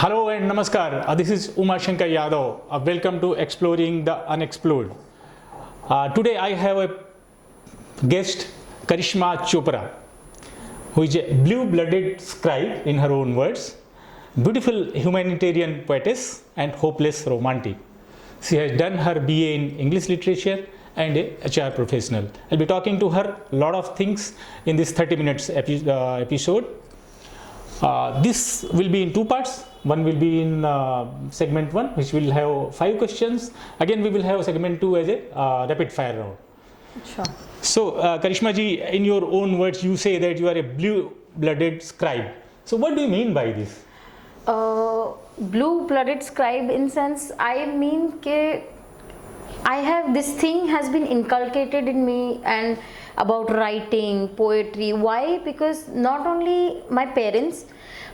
Hello and Namaskar. This is Uma Shankar Yadav. Welcome to Exploring the Unexplored. Today I have a guest, Karishma Chopra, who is a blue-blooded scribe in her own words, beautiful humanitarian poetess and hopeless romantic. She has done her BA in English literature and a HR professional. I'll be talking to her a lot of things in this 30 minutes episode. This will be in two parts. One will be in segment 1, which will have 5 questions. Again, we will have segment 2 as a rapid fire round. Sure. So, Karishma ji, in your own words, you say that you are a blue-blooded scribe. So, what do you mean by this? Blue-blooded scribe in sense, I mean ke I have this thing has been inculcated in me and about writing, poetry. Why? Because not only my parents,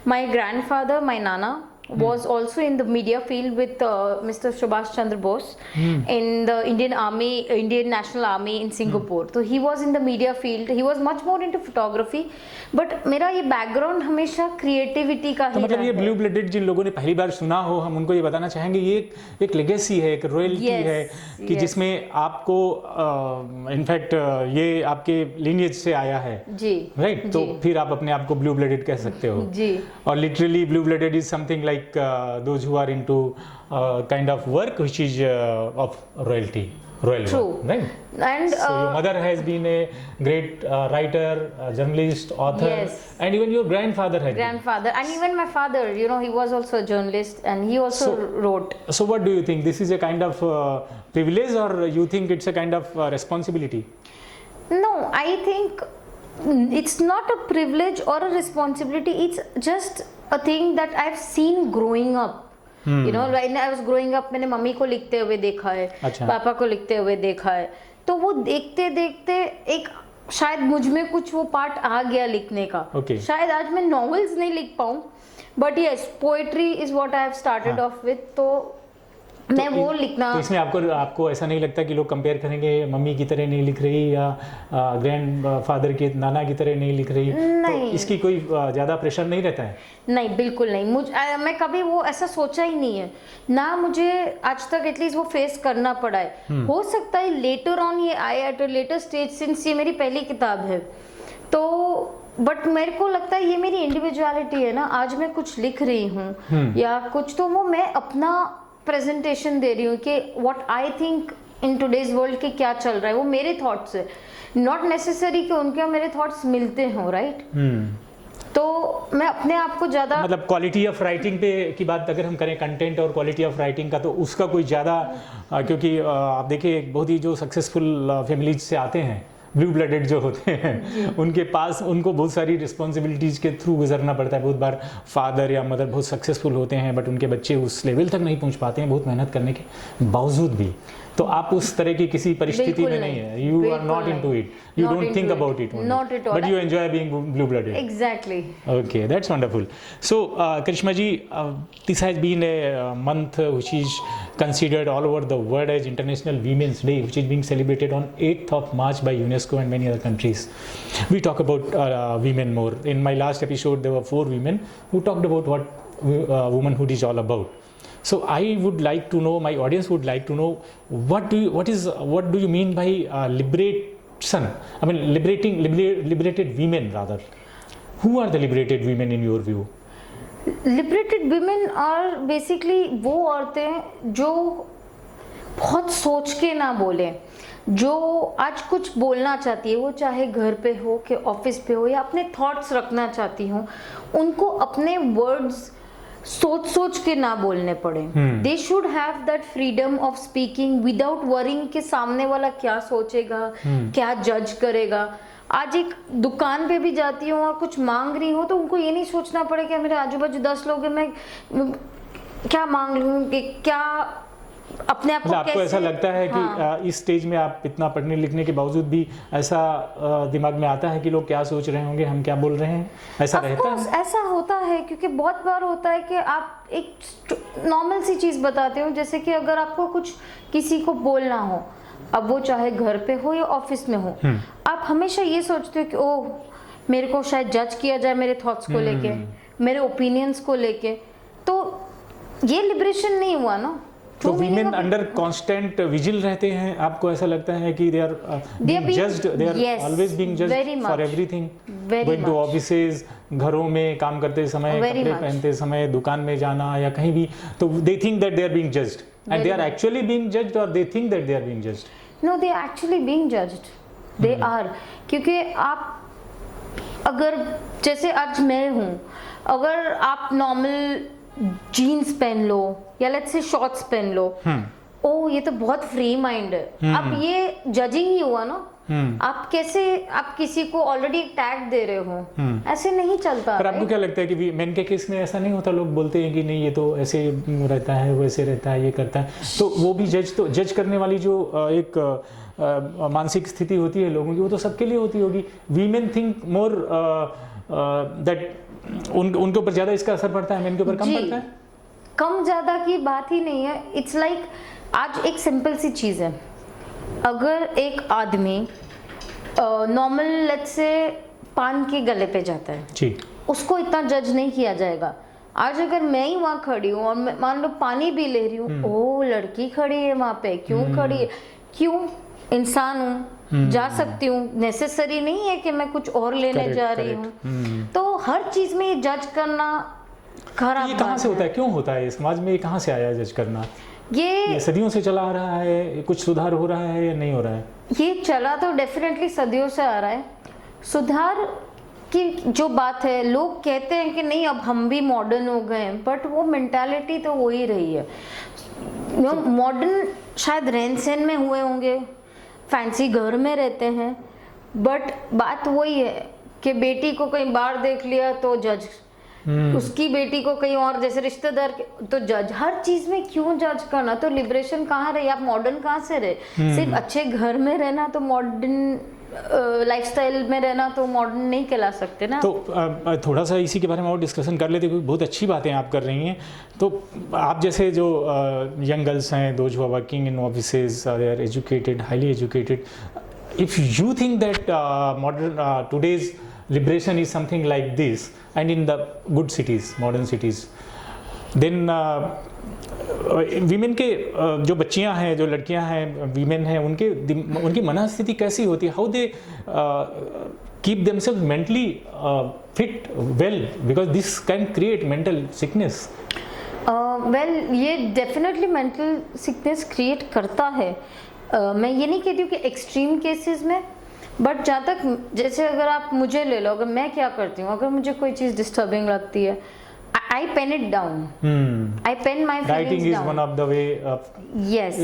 my grandfather, my Nana was also in the media field with Mr. Subhash Chandra Bose in the Indian National Army in Singapore. So he was in the media field. He was much more into photography. But मेरा ये background हमेशा creativity का ही मतलब ये blue blooded जिन लोगों ने पहली बार सुना हो, हम उनको ये बताना चाहेंगे ये एक legacy है, एक royalty है कि जिसमें आपको इनफैक्ट ये आपके lineage से आया है, जी, right? तो फिर आप अपने आप को blue blooded कह सकते हो, जी, और literally blue blooded is something like those who are into kind of work which is of royalty. Royal True. work, right? And so your mother has been a great writer, journalist, author, yes. And even your grandfather had grandfather and even my father, you know, he was also a journalist and he also wrote. So what do you think? This is a kind of privilege, or you think it's a kind of responsibility? No, I think it's not a privilege or a responsibility. It's just a thing that I've seen growing up. You know, when I was growing up, मैंने mummy को लिखते हुए देखा है, पापा को लिखते हुए देखा है, तो वो देखते देखते एक शायद मुझ में कुछ वो पार्ट आ गया लिखने का. शायद आज मैं नॉवेल्स नहीं लिख पाऊँ, but yes, poetry is what I have started off with. तो मैं वो लिखना. तो इसमें आपको ऐसा नहीं लगता कि लोग कंपेयर करेंगे मम्मी की तरह नहीं लिख रही या ग्रैंडफादर के नाना की तरह नहीं लिख रही? नहीं. तो इसकी कोई ज़्यादा प्रेशर नहीं रहता है? नहीं, बिल्कुल नहीं. मैं कभी वो ऐसा सोचा ही नहीं है ना. मुझे आज तक एटलीस्ट वो फेस करना पड़ा है. हो सकता है लेटर ऑन ये आए at a later stage, since ये मेरी पहली किताब है तो बट मेरे को लगता है ये मेरी इंडिविजुअलिटी है ना. आज मैं कुछ लिख रही हूँ या कुछ, तो वो मैं अपना प्रेजेंटेशन दे रही हूँ कि what I think in today's world के क्या चल रहा है, वो मेरे थॉट्स है. नॉट नेसेसरी कि उनके और मेरे थॉट्स मिलते हों, राइट? तो मैं अपने आप को ज़्यादा मतलब क्वालिटी ऑफ राइटिंग पे की बात अगर हम करें, कंटेंट और क्वालिटी ऑफ राइटिंग का, तो उसका कोई ज़्यादा क्योंकि आप देखिए बहुत ही जो सक्सेसफुल फैमिलीज से आते हैं, ब्लू ब्लडेड जो होते हैं, उनके पास उनको बहुत सारी रिस्पॉन्सिबिलिटीज़ के थ्रू गुजरना पड़ता है. बहुत बार फादर या मदर बहुत सक्सेसफुल होते हैं बट उनके बच्चे उस लेवल तक नहीं पहुंच पाते हैं बहुत मेहनत करने के बावजूद भी. तो आप उस तरह की किसी परिस्थिति में नहीं है. You are not into it, you don't think about it, but you enjoy being blue blooded. Exactly. Okay, that's wonderful. So, Karishma ji, this has been a month which is considered all over the world as International Women's Day, which is being celebrated on 8th of March by UNESCO and many other countries. We talk about women more. In my last episode, there were 4 women who talked about what womanhood is all about. So I would like to know, my audience would like to know, what do you mean by liberation? I mean, liberated women rather. Who are the liberated women in your view? Liberated women are basically वो औरतें जो बहुत सोच के ना बोले, जो आज कुछ बोलना चाहती है, वो चाहे घर पे हो कि ऑफिस पे हो या अपने थॉट्स रखना चाहती हो, उनको अपने वर्ड्स सोच के ना बोलने पड़े. They should have that freedom of speaking without worrying कि सामने वाला क्या सोचेगा, क्या जज करेगा. आज एक दुकान पे भी जाती हूँ और कुछ मांग रही हूँ तो उनको ये नहीं सोचना पड़े कि मेरे आजू बाजू 10 लोग हैं, मैं क्या मांग लूँ, कि क्या अपने आप को आपको ऐसा लगता है कि इस स्टेज में आप इतना पढ़ने लिखने के बावजूद भी ऐसा दिमाग में आता है कि लोग क्या सोच रहे होंगे, हम क्या बोल रहे हैं, ऐसा रहता है? ऐसा होता है क्योंकि बहुत बार होता है कि आप एक नॉर्मल सी चीज़ बताते हो, जैसे कि अगर आपको कुछ किसी को बोलना हो, अब वो चाहे घर पे हो या ऑफिस में हो, आप हमेशा ये सोचते हो कि ओह मेरे को शायद जज किया जाए मेरे थॉट्स को लेके, मेरे ओपिनियंस को लेके. तो ये लिबरेशन नहीं हुआ ना। तो True meaning women of- under constant vigil रहते हैं, आपको ऐसा लगता है कि they are being being- judged, they are yes, always being judged very for much, everything, very going to much. Offices, घरों में काम करते समय, Very कपड़े much. पहनते समय, दुकान में जाना या कहीं भी, तो they think that they are being judged and they are Very actually being judged और they think that they are being judged. No, they actually being judged, they are. क्योंकि आप अगर जैसे आज मैं हूँ, अगर आप नॉर्मल जीन्स पहन लो या लेट्स से शॉर्ट्स पहन लो, ओ ये तो बहुत फ्री माइंड है, अब ये जजिंग ही हुआ ना। आप कैसे, आप किसी को ऑलरेडी टैग दे रहे हो, ऐसे नहीं चलता। पर आपको क्या लगता है कि मेन के केस में ऐसा नहीं होता? लोग बोलते हैं कि नहीं ये तो ऐसे रहता है, वैसे रहता है, ये करता है, तो वो भी जज करने वाली जो एक मानसिक स्थिति होती है लोगों की, वो तो सबके लिए होती होगी। वीमेन थिंक मोर दैट उनके ऊपर ज़्यादा इसका असर पड़ता है, मेन के ऊपर कम जी, पड़ता है। कम ज्यादा की बात ही नहीं है। इट्स लाइक आज एक सिंपल सी चीज है, अगर एक आदमी नॉर्मल लेट्स से पान के गले पे जाता है, जी, उसको इतना जज नहीं किया जाएगा। आज अगर मैं ही वहाँ खड़ी हूँ और मान लो पानी भी ले रही हूँ, ओ लड़की खड़ी है वहाँ पे, क्यों खड़ी है, क्यों, इंसान हूँ, जा सकती हूँ, नेसेसरी नहीं है कि मैं कुछ और लेने Correct, जा रही correct. हूँ। तो हर चीज में ये जज करना खराब ये कहाँ बात से है। होता है, क्यों होता है समाज में, ये कहाँ से आया जज करना? ये ये सदियों से चला आ रहा है, कुछ सुधार हो रहा है या नहीं हो रहा है? ये चला तो डेफिनेटली सदियों से आ रहा है। सुधार की जो बात है, लोग कहते हैं कि नहीं अब हम भी मॉडर्न हो गए हैं, बट वो मेंटालिटी तो वो ही रही है। मॉडर्न शायद रहन सहन में हुए होंगे, फैंसी घर में रहते हैं, बट बात वही है कि बेटी को कहीं बाहर देख लिया तो जज, उसकी बेटी को कहीं और जैसे रिश्तेदार तो जज, हर चीज में क्यों जज करना? तो लिबरेशन कहाँ रही? आप मॉडर्न कहाँ से रहे? सिर्फ अच्छे घर में रहना तो मॉडर्न, लाइफस्टाइल में रहना तो मॉडर्न नहीं कहला सकते ना। तो थोड़ा सा इसी के बारे में और डिस्कशन कर लेते, क्योंकि बहुत अच्छी बातें आप कर रही हैं। तो आप जैसे जो यंग गर्ल्स हैं, those who are working in offices, they are educated, highly educated, if you think that modern today's liberation is something like this and in the good cities, modern cities, then women के जो बच्चियां हैं, जो लड़कियां हैं, women हैं, उनकी मनस्थिति कैसी होती है? How they keep themselves mentally fit well, because this can create mental sickness. Well ये डेफिनेटली मेंटल सिकनेस क्रिएट करता है। मैं ये नहीं कहती हूँ कि एक्सट्रीम केसेस में, बट जहाँ तक जैसे अगर आप मुझे ले लो, अगर मैं क्या करती हूँ, अगर मुझे कोई चीज़ डिस्टर्बिंग लगती है, I pen it down, I pen my Writing feelings is down. one of the way of yes,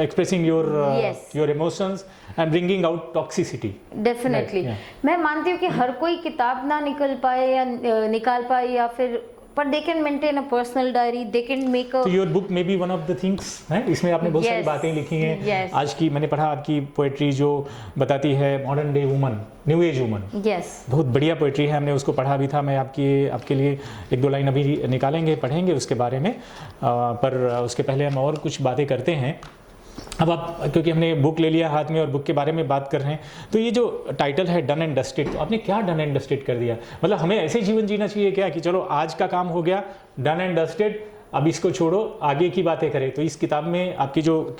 expressing your Yes. your emotions and bringing out toxicity. Definitely. Yeah. मैं मानती हूँ कि हर कोई किताब ना निकल पाए या निकाल पाए, या फिर पर they can maintain a personal diary, they can make a. तो योर बुक में भी वन ऑफ द थिंग्स है, इसमें आपने बहुत सारी Yes. बातें लिखी हैं। Yes. आज की मैंने पढ़ा आपकी पोएट्री जो बताती है modern day woman, new age woman, yes, बहुत बढ़िया पोएट्री है, हमने उसको पढ़ा भी था। मैं आपके लिए एक दो लाइन अभी निकालेंगे, पढ़ेंगे उसके बारे में, पर उसके पहले हम और कुछ बातें करते हैं। अब आप, क्योंकि हमने बुक ले लिया हाथ में और बुक के बारे में बात कर रहे हैं, तो ये जो टाइटल है डन एंड डस्टेड, तो आपने क्या डन एंड डस्टेड कर दिया? मतलब हमें ऐसे जीवन जीना चाहिए क्या कि चलो आज का काम हो गया, डन एंड डस्टेड, अब इसको छोड़ो, आगे की बातें करें? तो इस किताब में आपकी जो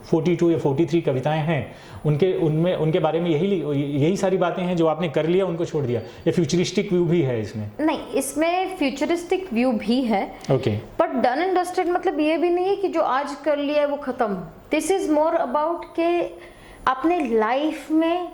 42 या 43 कविताएं हैं, उनके बारे में यही सारी बातें हैं जो आपने कर लिया, उनको छोड़ दिया। ये फ्यूचरिस्टिक व्यू भी है इसमें? नहीं, इसमें फ्यूचरिस्टिक व्यू भी है, okay, but done and dusted मतलब ये भी नहीं है कि जो आज कर लिया है वो खत्म। दिस इज मोर अबाउट के अपने लाइफ में,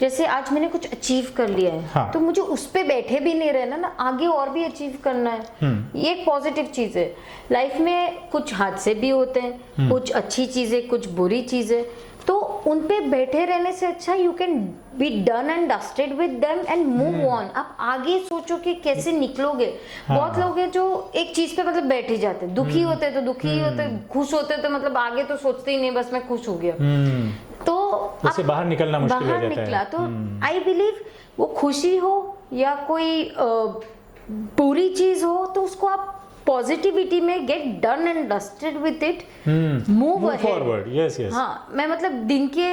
जैसे आज मैंने कुछ अचीव कर लिया है, हाँ. तो मुझे उस पे बैठे भी नहीं रहना ना, आगे और भी अचीव करना है। ये एक पॉजिटिव चीज है। लाइफ में कुछ हादसे भी होते हैं, कुछ अच्छी चीजें, कुछ बुरी चीजें, तो उन पे बैठे रहने से अच्छा you can be done and dusted with them and move on. आप आगे सोचो कि कैसे निकलोगे। बहुत लोग हैं जो एक चीज पे मतलब बैठ ही जाते हैं, दुखी होते तो दुखी ही होते, खुश होते तो मतलब आगे तो सोचते ही नहीं, बस मैं खुश हो गया। तो उससे बाहर निकलना मुश्किल हो बाहर जाता निकला है। तो आई बिलीव वो खुशी हो या कोई बुरी चीज हो, तो उसको आप पॉजिटिविटी में gate done and dusted with it, move forward. Yes yes. हाँ, मैं मतलब दिन के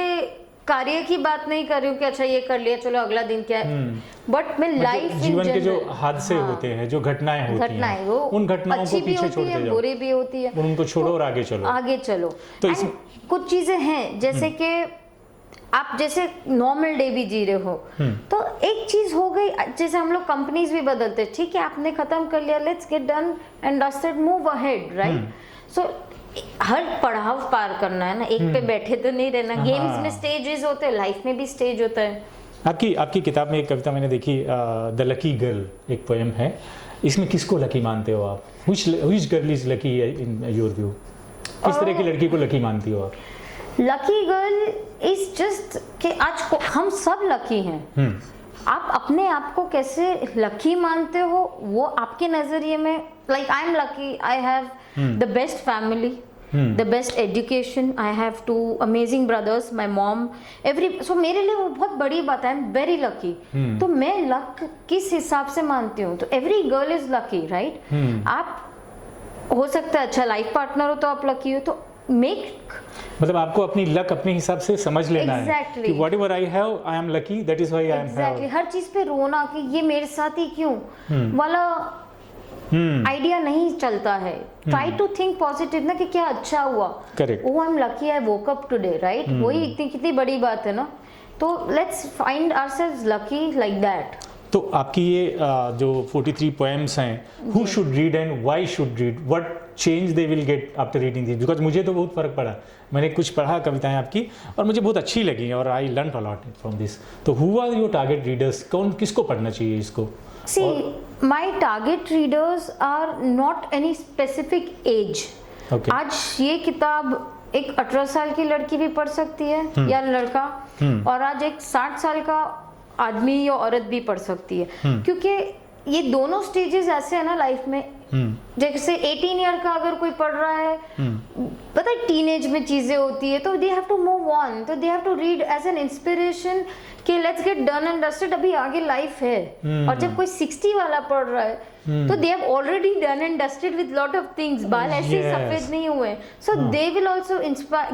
कार्य की बात नहीं कर रही हूँ कि अच्छा ये कर लिया चलो अगला दिन क्या है, बट मैं लाइफ इन जीवन के जो जनरल हादसे होते हैं, जो घटनाएं होती हैं, वो उन घटनाओं अच्छी को भी पीछे होती छोड़ते है, जाओ, बुरी भी होती है, उनको छोड़ो और आगे चलो। आगे चलो। तो And कुछ चीजें हैं जैसे कि आप जैसे नॉर्मल डे भी जी रहे हो, तो एक चीज हो गई, जैसे हम लोग कंपनीज भी बदलते हैं, ठीक है आपने खत्म कर लिया, let's get done and dusted, move ahead, right. So हर पड़ाव पार करना है ना, एक पे बैठे तो नहीं रहना। गेम्स में स्टेजेस होते हैं, लाइफ में भी स्टेज होता है। आपकी किताब में एक कविता मैंने देखी, द लकी गर्ल, एक पोएम है, इसमें किसको लकी मानते हो आप? Which girl is lucky in your view? किस तरह की लड़की को लकी मानती हो आप? लकी गर्ल इज जस्ट कि आज हम सब लकी हैं। आप अपने आप को कैसे लकी मानते हो वो आपके नजरिए में, like I am lucky, I have the best family, the best education, I have 2 amazing brothers, my mom, so मेरे लिए वो बहुत बड़ी बात है, आई एम वेरी लकी। तो मैं लक किस हिसाब से मानती हूँ, तो every girl is lucky, right. आप हो सकता है अच्छा लाइफ पार्टनर हो तो आप लकी हो, तो मेक, मतलब आपको अपनी लक अपने हिसाब से समझ लेना है कि whatever I have I am lucky, that is why I am exactly. हर चीज पे रोना कि ये मेरे साथ ही क्यों वाला आइडिया नहीं चलता है। ट्राई टू थिंक पॉजिटिव ना, कि क्या अच्छा हुआ, correct, oh I am lucky I woke up today, right. वही कितनी बड़ी बात है ना। तो let's find ourselves lucky like that. तो आपकी ये जो 43 पोएम्स हैं, who should read and why should read, what change they will get after reading this? Because मुझे तो बहुत फर्क पड़ा, मैंने कुछ पढ़ा कविताएं आपकी और मुझे बहुत अच्छी लगी और I learn a lot from this. तो who are your target readers? कौन किसको पढ़ना चाहिए इसको? See my target readers are not any specific age. आज ये किताब एक 18 साल की लड़की भी पढ़ सकती है या लड़का, और आज एक 60 साल का आदमी या औरत भी पढ़ सकती है, क्योंकि ये दोनों स्टेजेस ऐसे हैं ना लाइफ में। जैसे 18 ईयर का अगर कोई पढ़ रहा है, पता है टीनेज में चीजें होती है, तो they have to move on, तो they have to read as an inspiration कि let's get done and dusted, अभी आगे लाइफ है। और जब कोई 60 वाला पढ़ रहा है, तो they have already done and dusted with lot of things, बाल ऐसे सफेद नहीं हुए, so they will also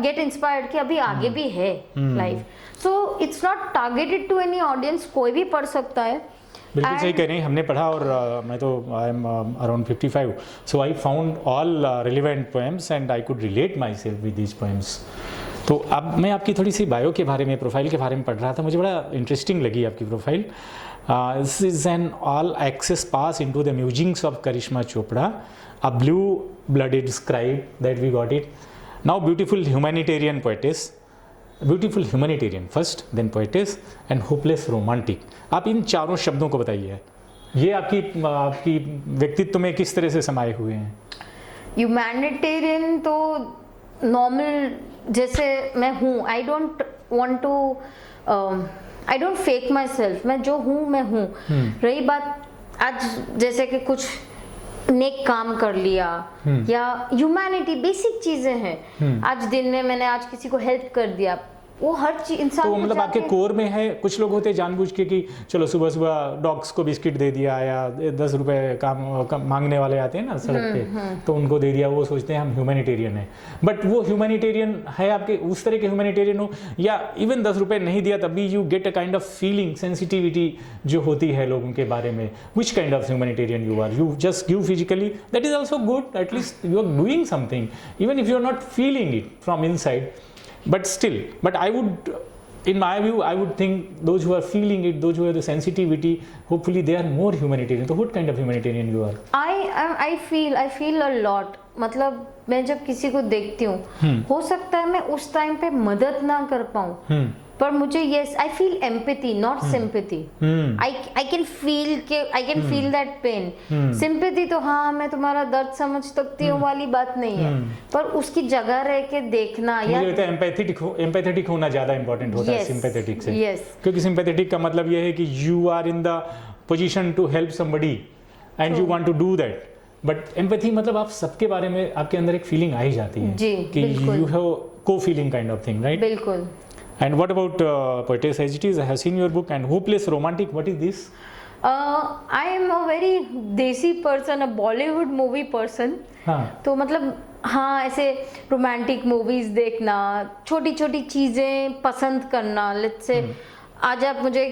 get inspired कि अभी आगे भी है life. So it's not targeted to any audience, कोई भी पढ़ सकता है। बिल्कुल सही कह रहे हैं, हमने पढ़ा और मैं तो I am around 55, so I found all relevant poems and I could relate my self with these poems. तो अब मैं आपकी थोड़ी सी बायो के बारे में, प्रोफाइल के बारे में पढ़ रहा था, मुझे बड़ा इंटरेस्टिंग लगी आपकी profile. This is an all access pass into the musings of Karishma Chopra, a blue blooded scribe that we got it, now beautiful humanitarian poetess, beautiful humanitarian first, then poetess and hopeless romantic. आप इन चारों शब्दों को बताइए, ये आपकी व्यक्तित्व में किस तरह से समाये हुए हैं? ह्यूमैनिटेरियन तो नॉर्मल जैसे मैं हूँ, I don't want to, I don't fake my self, मैं जो हूँ मैं हूँ। रही बात आज जैसे कि कुछ नेक काम कर लिया या ह्यूमैनिटी, बेसिक चीजें हैं। आज दिन में मैंने आज किसी को हेल्प कर दिया, वो हर चीज इंसान तो मतलब आपके कोर में है। कुछ लोग होते हैं जानबूझ के कि चलो सुबह सुबह डॉग्स को बिस्किट दे दिया, या 10 रुपए काम मांगने वाले आते हैं ना सड़क पे, तो उनको दे दिया, वो सोचते हैं हम ह्यूमैनिटेरियन है। बट वो ह्यूमैनिटेरियन है आपके उस तरह के ह्यूमैनिटेरियन हो, या इवन 10 रुपए नहीं दिया तब भी you get a kind of feeling, sensitivity जो होती है लोगों के बारे में, which kind of humanitarian you are? You just give physically, that is also good, at least you are doing something even if you are not feeling it from inside. But still, but I would, in my view, I would think those who are feeling it, those who have the sensitivity, hopefully they are more humanitarian. So what kind of humanitarian you are? I feel a lot. मतलब मैं जब किसी को देखती हूँ, हो सकता है मैं उस टाइम पे मदद ना कर पाऊँ, पर मुझे yes, I feel empathy, not sympathy. I can feel that pain. Sympathy तो हाँ मैं तुम्हारा दर्द समझ सकती हूँ वाली बात नहीं है, पर उसकी जगह रह के देखना या मुझे लगता है एम्पैथेटिक होना ज़्यादा इंपॉर्टेंट होता है सिंपैथेटिक से। क्योंकि सिंपैथेटिक का मतलब यह है कि you are in the position to help somebody and you want to do that. But empathy मतलब आप सबके बारे में आपके अंदर एक फीलिंग आ ही जाती है कि you have co feeling kind of thing, right? बिल्कुल. And what about poetess as it is? I have seen your book and hopeless romantic. What is this? I am a very देसी पर्सन, अ Bollywood movie person. हाँ. तो मतलब हाँ, ऐसे romantic movies देखना, छोटी छोटी चीजें पसंद करना. लेट्स से आज आप मुझे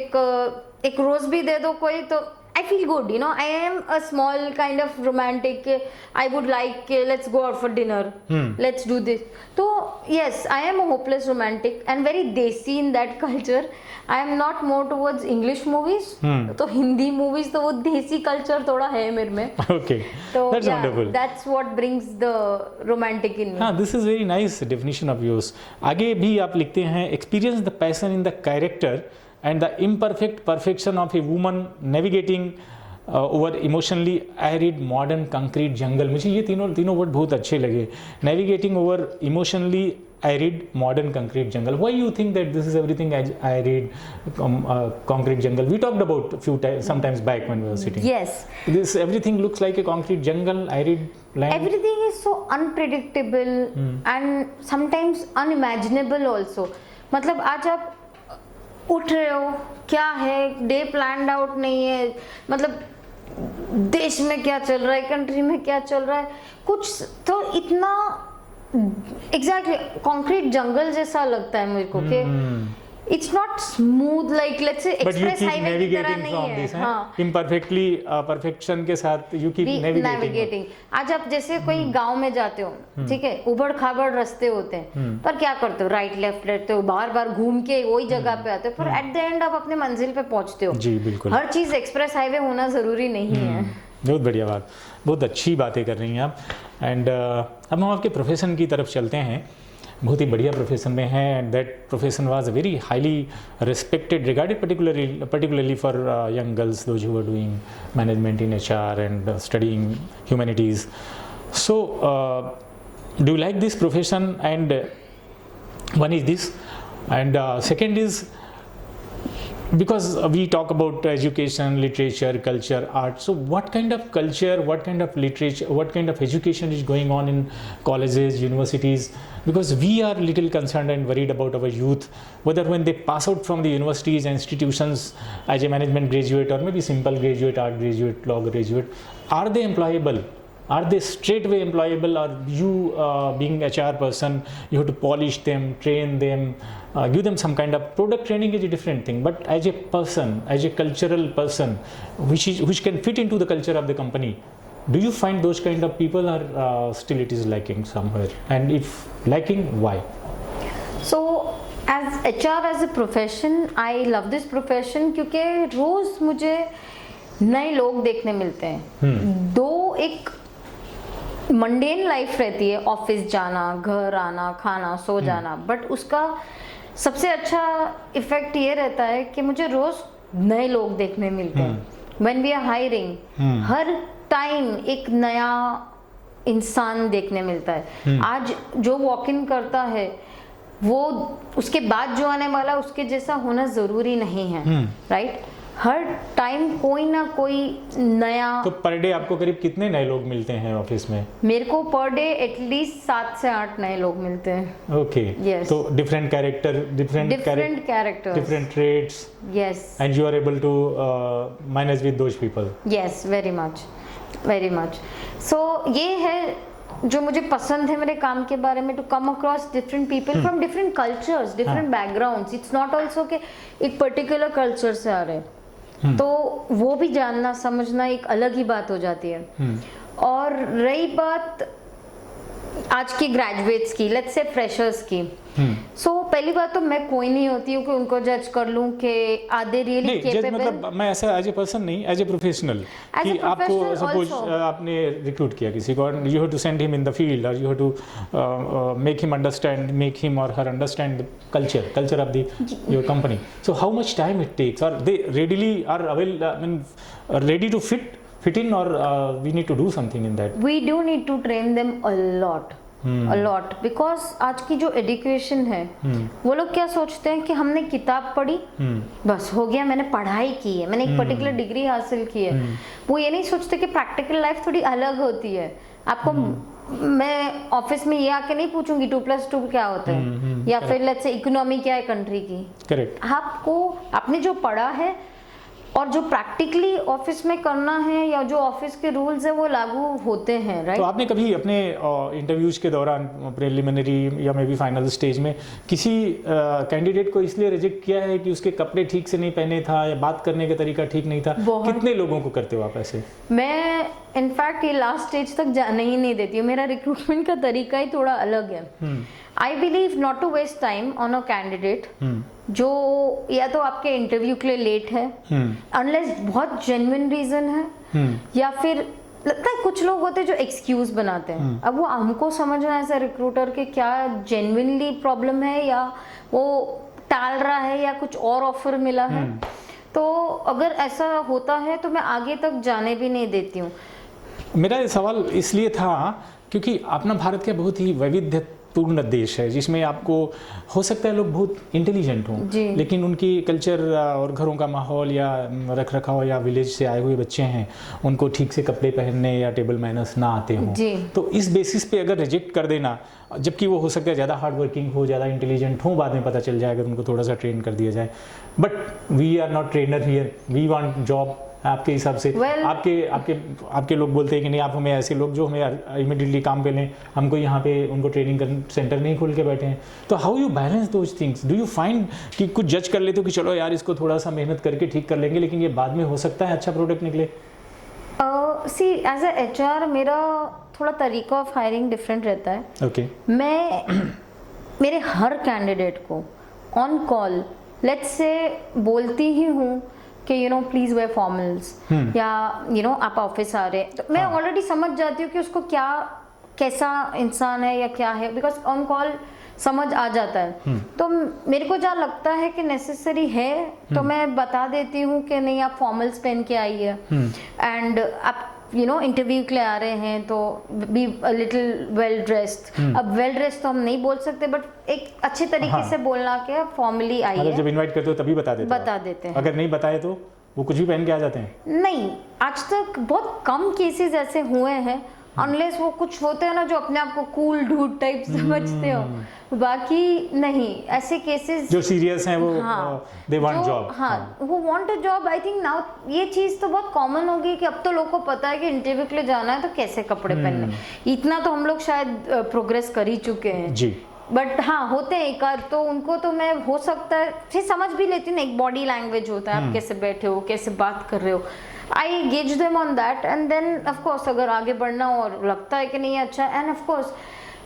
एक रोज भी दे दो कोई, तो I feel good, you know. I am a small kind of romantic. I would like, let's go out for dinner. Let's do this. So yes, I am a hopeless romantic and very desi in that culture. I am not more towards English movies. तो Hindi movies तो वो देसी culture थोड़ा है मेरे में. Okay. तो That's wonderful. That's what brings the romantic in me. हाँ, this is very nice definition of yours. आगे भी आप लिखते हैं, experience the passion in the character and the imperfect perfection of a woman navigating over emotionally arid modern concrete jungle. मुझे ये तीनों word बहुत अच्छे लगे. Navigating over emotionally arid modern concrete jungle. Why you think that this is everything as arid concrete jungle? We talked about sometimes back when we were sitting. Yes. This everything looks like a concrete jungle, arid land. Everything is so unpredictable and sometimes unimaginable also. मतलब आज आप उठ रहे हो, क्या है, day planned out नहीं है, मतलब देश में क्या चल रहा है, कंट्री में क्या चल रहा है, कुछ तो इतना एग्जैक्टली कंक्रीट जंगल जैसा लगता है मेरे को कि it's not smooth like let's say express highway की तरह नहीं है. हाँ, इम्परफेक्टली परफेक्शन के साथ यू कीप नेविगेटिंग. आज आप जैसे कोई गांव में जाते हो, ठीक है, उबड़ खाबड़ रास्ते होते हैं, पर क्या करते हो, राइट लेफ्ट लेते हो, बार बार घूम के वही जगह पे आते हो, पर एट द एंड आप अपने मंजिल पे पहुंचते हो. जी बिल्कुल. हर चीज एक्सप्रेस हाईवे होना जरूरी नहीं है. बहुत बढ़िया बात, बहुत अच्छी बातें कर रही हैं आप. एंड अब हम आपके प्रोफेशन की तरफ चलते हैं. बहुत ही बढ़िया प्रोफेशन में है, and that profession was very highly respected regarded particularly for young girls, those who were doing management in HR and studying humanities. So do you like this profession? And one is this, and second is because we talk about education, literature, culture, art. So what kind of culture, what kind of literature, what kind of education is going on in colleges, universities? Because we are little concerned and worried about our youth, whether when they pass out from the universities and institutions as a management graduate or maybe simple graduate, art graduate, law graduate, are they employable? Are they straight away employable, or you being HR person, you have to polish them, train them, give them some kind of product training is a different thing, but as a person, as a cultural person which can fit into the culture of the company, do you find those kind of people are still it is lacking somewhere, and if lacking, why? So as HR as a profession, I love this profession क्योंकि रोज मुझे नए लोग देखने मिलते हैं. दो एक mundane life रहती है, ऑफिस जाना, घर आना, खाना, सो जाना, बट उसका सबसे अच्छा इफेक्ट ये रहता है कि मुझे रोज नए लोग देखने मिलते हैं. व्हेन वी आर हायरिंग, हर टाइम एक नया इंसान देखने मिलता है. आज जो वॉक इन करता है वो उसके बाद जो आने वाला उसके जैसा होना जरूरी नहीं है, राइट? हर टाइम कोई ना कोई नया. तो पर डे आपको करीब कितने नए लोग मिलते हैं ऑफिस में? मेरे को पर डे एटलीस्ट 7 से 8 नए लोग मिलते हैं. ओके. Yes. तो different character, different characters, different trades. Yes. And you are able to manage with those people. Yes, very much, very much. So ये है जो मुझे पसंद है मेरे काम के बारे में, to come across different people from different cultures, different backgrounds. It's not also कि एक पर्टिकुलर कल्चर से आ रहे, तो वो भी जानना समझना एक अलग ही बात हो जाती है. और रही बात आज की ग्रेजुएट्स की, लेट्स से फ्रेशर्स की, सो पहली बात तो मैं कोई नहीं होती हूँ कि उनको जज कर लूँ कि आर दे रियली केपेबल. मतलब मैं ऐसा एज ए पर्सन नहीं, एज ए प्रोफेशनल, कि आपको सपोज आपने रिक्रूट किया किसी को, you have to send him in the field, और you have to make him understand, make him और her understand the culture of the your company. So how much time it takes, और they readily are ready to fit in, or we need to do something in that? We do need to train them a lot because आज की जो education है, वो लोग क्या सोचते हैं कि हमने किताब पढ़ी, बस हो गया, मैंने पढ़ाई की है, मैंने एक पर्टिकुलर डिग्री हासिल की है. वो ये नहीं सोचते कि प्रैक्टिकल लाइफ थोड़ी अलग होती है. आपको मैं ऑफिस में ये आके नहीं पूछूंगी 2+2 क्या होता है, या फिर लेट्स से इकोनॉमी क्या है कंट्री की. करेक्ट. आपको आपने जो पढ़ा है और जो प्रैक्टिकली ऑफिस में करना है या जो ऑफिस के रूल्स है वो लागू होते हैं, राइट। तो आपने कभी अपने इंटरव्यूज के दौरान प्रिलिमिनरी या मे बी फाइनल स्टेज में किसी कैंडिडेट को इसलिए रिजेक्ट किया है कि उसके कपड़े ठीक से नहीं पहने था या बात करने का तरीका ठीक नहीं था? कितने लोगों को करते हो आप ऐसे? मैं इनफैक्ट ये लास्ट स्टेज तक जाने ही नहीं देती हूँ। मेरा रिक्रूटमेंट का तरीका ही थोड़ा अलग है। I believe not to waste time on a candidate जो या तो आपके इंटरव्यू के लिए लेट है, अनलेस बहुत जेन्युइन रीजन है, या फिर लगता है कुछ लोग होते हैं जो एक्सक्यूज बनाते हैं। अब वो हमको समझना है एज अ रिक्रूटर कि क्या जेन्युइनली प्रॉब्लम है या वो टाल रहा है या कुछ और ऑफर मिला है। तो अगर ऐसा होता है तो मैं आगे तक जाने भी नहीं देती हूँ। मेरा सवाल इसलिए था क्योंकि अपना भारत का बहुत ही वैविध्यपूर्ण देश है जिसमें आपको हो सकता है लोग बहुत इंटेलिजेंट हों, लेकिन उनकी कल्चर और घरों का माहौल या रख रखाव या विलेज से आए हुए बच्चे हैं, उनको ठीक से कपड़े पहनने या टेबल मैनर्स ना आते हों, तो इस बेसिस पे अगर रिजेक्ट कर देना, जबकि वो हो सकता है ज़्यादा हार्ड वर्किंग हो, ज़्यादा इंटेलिजेंट हो, बाद में पता चल जाए अगर उनको थोड़ा सा ट्रेन कर दिया जाए। But we are not trainer here, we want job. आपके हिसाब से आपके लोग बोलते हैं कि नहीं, आप हमें ऐसे लोग जो हमें इमीडिएटली काम कर लें, हमको यहाँ पे उनको ट्रेनिंग सेंटर नहीं खोल के बैठे हैं। तो how you balance those things? Do you find कि कुछ जज कर लेते हो कि चलो यार इसको थोड़ा सा मेहनत करके ठीक कर लेंगे, लेकिन ये बाद में हो सकता है अच्छा प्रोडक्ट निकले? सी एज अ एचआर मेरा थोड़ा तरीका ऑफ हायरिंग डिफरेंट रहता है। ओके। मैं मेरे हर कैंडिडेट को ऑन कॉल लेट्स से बोलती ही हूँ कि you know please wear formals, या यू नो आप ऑफिस आ रहे हैं, तो मैं ऑलरेडी समझ जाती हूँ कि उसको क्या कैसा इंसान है या क्या है, बिकॉज ऑन कॉल समझ आ जाता है। तो मेरे को जहाँ लगता है कि नेसेसरी है तो मैं बता देती हूँ कि नहीं आप फॉर्मल्स पहन के आइए, एंड आप यू नो इंटरव्यू के लिए आ रहे हैं तो बी लिटिल वेल ड्रेस्ड। अब वेल ड्रेस्ड तो हम नहीं बोल सकते, बट एक अच्छे तरीके से बोलना के फॉर्मली आइए। मतलब जब इनवाइट करते हो तभी बता देते हैं। अगर नहीं बताए तो वो कुछ भी पहन के आ जाते हैं? नहीं, आज तक बहुत कम केसेस ऐसे हुए हैं, अनलेस वो कुछ होते हैं ना जो अपने आप को कूल डूड टाइप समझते हो, बाकी नहीं ऐसे केसेस जो सीरियस हैं वो दे वांट जॉब। वो want a job. I think now ये चीज तो बहुत कॉमन हो गई कि अब तो लोगों को पता है कि इंटरव्यू के लिए जाना है तो कैसे कपड़े पहनने। इतना तो हम लोग शायद प्रोग्रेस कर ही चुके हैं जी। बट हाँ, होते हैं एक आध, तो उनको तो मैं हो सकता है फिर समझ भी लेती हूँ। एक बॉडी लैंग्वेज होता है, आप कैसे बैठे हो, कैसे बात कर रहे हो, I gauge them on that, and then of course अगर आगे बढ़ना और लगता है कि नहीं अच्छा, एंड ऑफ कोर्स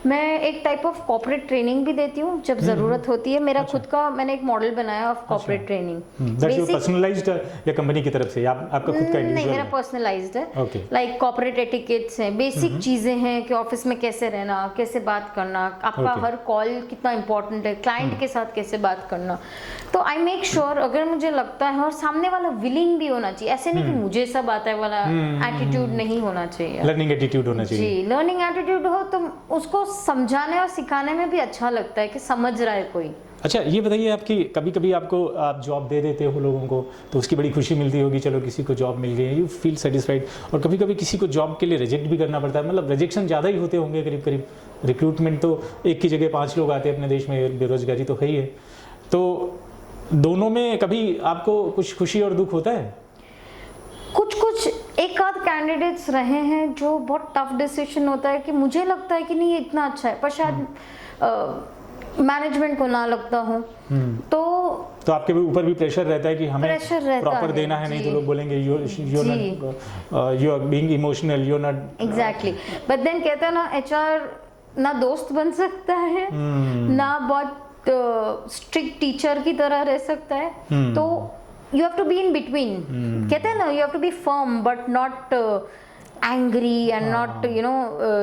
मैं एक टाइप ऑफ कॉर्पोरेट ट्रेनिंग भी देती हूँ जब जरूरत होती है। मेरा खुद का मैंने एक मॉडल बनाया ऑफ कॉर्पोरेट ट्रेनिंग। पर्सनलाइज्ड या कंपनी की तरफ से आपका खुद का? नहीं, मेरा पर्सनलाइज्ड है। लाइक कॉर्पोरेट एटिकेट्स हैं, बेसिक चीजें हैं कि ऑफिस में कैसे रहना, कैसे बात करना, आपका हर कॉल कितना इंपॉर्टेंट है, क्लाइंट के साथ कैसे बात करना। तो आई मेक श्योर अगर मुझे लगता है, और सामने वाला विलिंग भी होना चाहिए, ऐसे नहीं कि मुझे सब आता है वाला एटीट्यूड नहीं होना चाहिए। लर्निंग एटीट्यूड होना चाहिए जी। लर्निंग एटीट्यूड हो तो उसको समझाने और सिखाने में भी अच्छा लगता है कि समझ रहा है कोई। अच्छा, ये बताइए आपकी कभी कभी आप जॉब दे देते हो लोगों को तो उसकी बड़ी खुशी मिलती होगी, चलो किसी को जॉब मिल गई है, यू फील सेटिस्फाइड। और कभी कभी किसी को जॉब के लिए रिजेक्ट भी करना पड़ता है, मतलब रिजेक्शन ज़्यादा ही होते होंगे करीब करीब। रिक्रूटमेंट तो एक की जगह 5 लोग आते हैं अपने देश में, बेरोजगारी तो है ही है। तो दोनों में कभी आपको कुछ खुशी और दुख होता है? कुछ एक आध कैंडिडेट्स रहे हैं जो बहुत टफ डिसीजन होता है कि मुझे लगता है कि नहीं ये इतना अच्छा है, पर शायद मैनेजमेंट को ना लगता हो। तो आपके ऊपर भी प्रेशर रहता है कि हमें प्रॉपर देना है, नहीं तो लोग बोलेंगे you are being emotional, you are not. Exactly. But then कहते हैं ना, एचआर ना दोस्त बन सकता है ना बहुत स्ट्रिक्ट टीचर की तरह रह सकता है। तो you have to be in between। कहते हैं ना, you have to be firm but not angry and not you know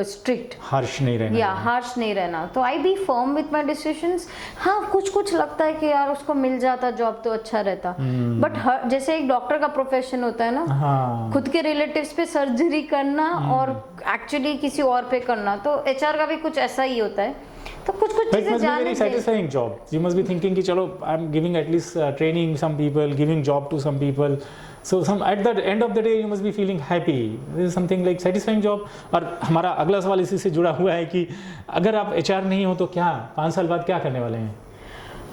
strict। harsh नहीं रहना। harsh नहीं रहना। तो I be firm with my decisions। हाँ, कुछ लगता है कि यार उसको मिल जाता जॉब तो अच्छा रहता, बट जैसे एक डॉक्टर का प्रोफेशन होता है ना, खुद के रिलेटिव्स पे सर्जरी करना और एक्चुअली किसी और पे करना, तो एचआर का भी कुछ ऐसा ही होता है। तो कुछ चीजें जाने satisfying job. You must be thinking कि चलो I'm giving at least training some people, giving job to some people. So at the end of the day you must be feeling happy. This is something like satisfying job. और हमारा अगला सवाल इसी से जुड़ा हुआ है कि अगर आप HR नहीं हो तो क्या 5 साल बाद क्या करने वाले हैं?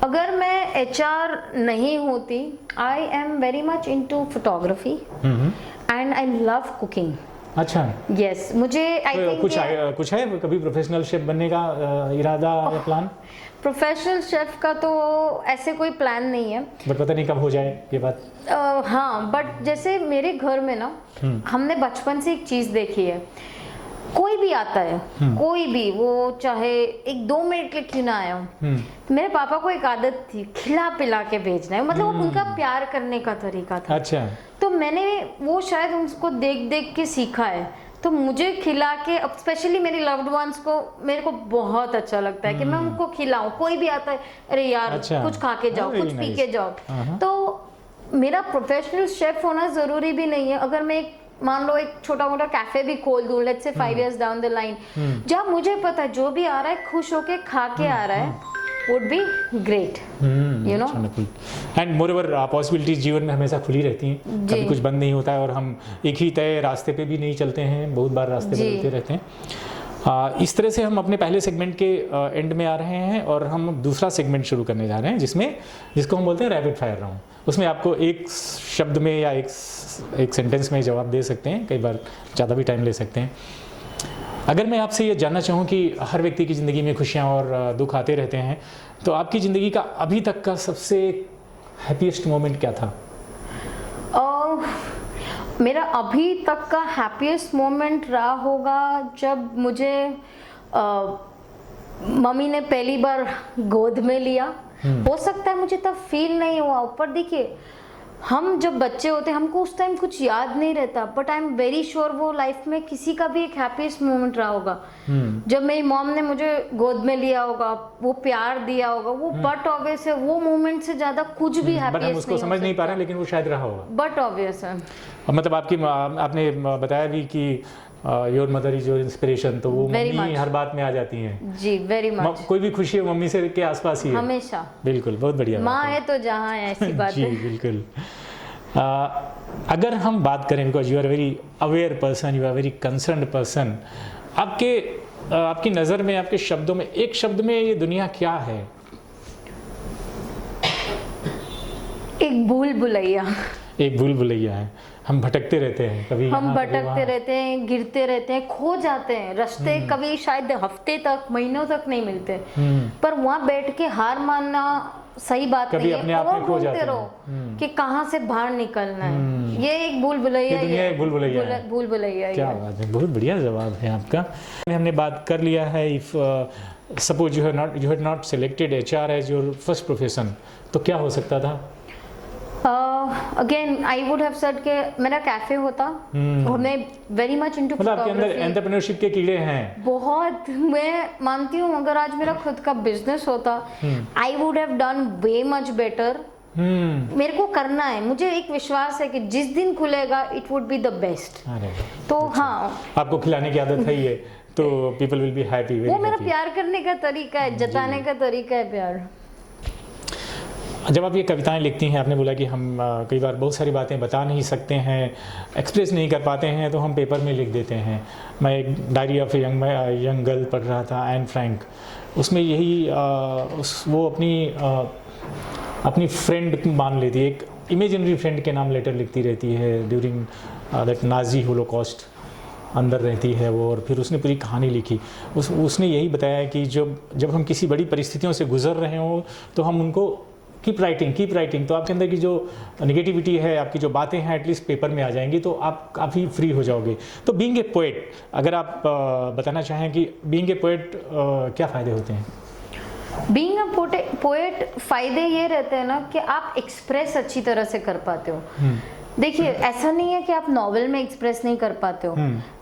अगर मैं एचआर नहीं होती, I am very much into photography and I love cooking. अच्छा, यस, मुझे आई तो थिंक कुछ है कभी प्रोफेशनल शेफ बनने का इरादा या प्लान? प्रोफेशनल शेफ का तो ऐसे कोई प्लान नहीं है, बट पता नहीं कब हो जाए ये बात। हाँ, बट जैसे मेरे घर में ना हमने बचपन से एक चीज देखी है, कोई भी आता है, कोई भी, वो चाहे एक 2 मिनट के लिए क्यों ना आया हो, मेरे पापा को एक आदत थी खिला पिला के भेजना है, मतलब वो उनका प्यार करने का तरीका था। अच्छा, तो मैंने वो शायद उनको देख देख के सीखा है, तो मुझे खिला के, अब स्पेशली मेरी लव्ड वंस को मेरे को बहुत अच्छा लगता है कि मैं उनको खिलाऊं। कोई भी आता है, अरे यार अच्छा, कुछ खा के जाओ, very कुछ पी nice. के जाओ। तो मेरा प्रोफेशनल शेफ होना जरूरी भी नहीं है। अगर मैं मान लो एक छोटा मोटा कैफे भी खोल दूं, let's say 5 years down the line, जब मुझे पता है जो भी आ रहा है खुश होके खा के आ रहा है, would be great, you know. And more over possibilities जीवन में हमेशा खुली रहती हैं, कभी कुछ बंद नहीं होता है, और हम एक ही तय रास्ते पे भी नहीं चलते हैं, बहुत बार रास्ते बदलते रहते हैं। इस तरह से हम अपने पहले सेगमेंट के एंड में आ रहे हैं, और हम दूसरा सेगमेंट शुरू करने जा रहे हैं जिसको हम बोलते हैं रैपिड फायर राउंड। उसमें आपको एक शब्द में या एक सेंटेंस में जवाब दे सकते हैं, कई बार ज़्यादा भी टाइम ले सकते हैं। अगर मैं आपसे ये जानना चाहूँ कि हर व्यक्ति की ज़िंदगी में खुशियाँ और दुख आते रहते हैं, तो आपकी ज़िंदगी का अभी तक का सबसे हैप्पीएस्ट मोमेंट क्या था? मेरा अभी तक का हैप्पीएस्ट मोमेंट रहा होगा जब मुझे मम्मी ने पहली बार गोद में लिया। हो सकता है मुझे तब फील नहीं हुआ, पर देखिए हम जब बच्चे होते हैं हमको उस टाइम कुछ याद नहीं रहता, but I am very sure वो लाइफ में किसी का भी एक हैप्पीएस्ट मोमेंट रहा होगा जब मेरी मॉम ने मुझे गोद में लिया होगा, वो प्यार दिया होगा, वो बट ऑब्वियस है वो मोमेंट से ज्यादा कुछ भी हैप्पीएस्ट बट हम उसको समझ नहीं पा रहे हैं, लेकिन वो शायद रहा होगा। बट ऑब्वियस है। मतलब आपने बताया भी कि your mother is your inspiration, तो वो मम्मी हर बात में आ जाती हैं। जी, वेरी मच। कोई भी खुशी है मम्मी से के आसपास ही है हमेशा। बिल्कुल, बहुत बढ़िया माँ है तो जहाँ है, ऐसी बात जी, है। बिल्कुल। अगर हम बात करें, because you are very aware person, you are very concerned person, आपकी नज़र में, आपके शब्दों में, एक शब्द में ये दुनिया क्या है? एक भूल भुलैया। एक भूल भुलैया है। हम भटकते रहते हैं, कभी हम भटकते रहते हैं, गिरते रहते हैं, खो जाते हैं रास्ते, कभी शायद हफ्ते तक, महीनों तक नहीं मिलते, पर वहाँ बैठ के हार मानना सही बात नहीं है, और घूमते रहो कि कहाँ से बाहर निकलना है। ये एक भूल भुलैया है, भूल भुलैया। क्या बात है, बहुत बढ़िया जवाब है आपका। हमने बात कर लिया है, if suppose you had not selected HR as your first profession, तो क्या हो सकता था? Again I would have said कि मेरा कैफे होता, और मैं वेरी मच इनटू मतलब आपके अंदर एंटरप्रेन्योरशिप के कीड़े हैं बहुत। मैं मानती हूँ अगर आज मेरा खुद का बिजनेस होता, आई would have done way much better. मेरे को करना है, मुझे एक विश्वास है कि जिस दिन खुलेगा it would be the best. तो हाँ, आपको खिलाने की आदत है, ये तो पीपल विल बी हैप्पी। वो मेरा प्यार करने का तरीका है, जताने का तरीका है प्यार। जब आप ये कविताएं लिखती हैं, आपने बोला कि हम कई बार बहुत सारी बातें बता नहीं सकते हैं, एक्सप्रेस नहीं कर पाते हैं, तो हम पेपर में लिख देते हैं। मैं एक डायरी ऑफ यंग गर्ल पढ़ रहा था, एन फ्रैंक, उसमें यही वो अपनी फ्रेंड मान लेती है, एक इमेजिनरी फ्रेंड के नाम लेटर लिखती रहती है ड्यूरिंग दैट नाजी होलोकॉस्ट, अंदर रहती है वो, और फिर उसने पूरी कहानी लिखी। उसने यही बताया कि जब हम किसी बड़ी परिस्थितियों से गुजर रहे हों तो हम उनको कीप राइटिंग, तो आपके अंदर की जो नेगेटिविटी है, आपकी जो बातें हैं, एटलीस्ट पेपर में आ जाएंगी, तो आप काफ़ी फ्री हो जाओगे। तो बीइंग ए पोएट, अगर आप बताना चाहें कि बीइंग ए पोएट क्या फ़ायदे होते हैं? बीइंग अ पोएट फ़ायदे ये रहते हैं ना कि आप एक्सप्रेस अच्छी तरह से कर पाते हो। देखिए, ऐसा नहीं है कि आप नॉवेल में एक्सप्रेस नहीं कर पाते हो,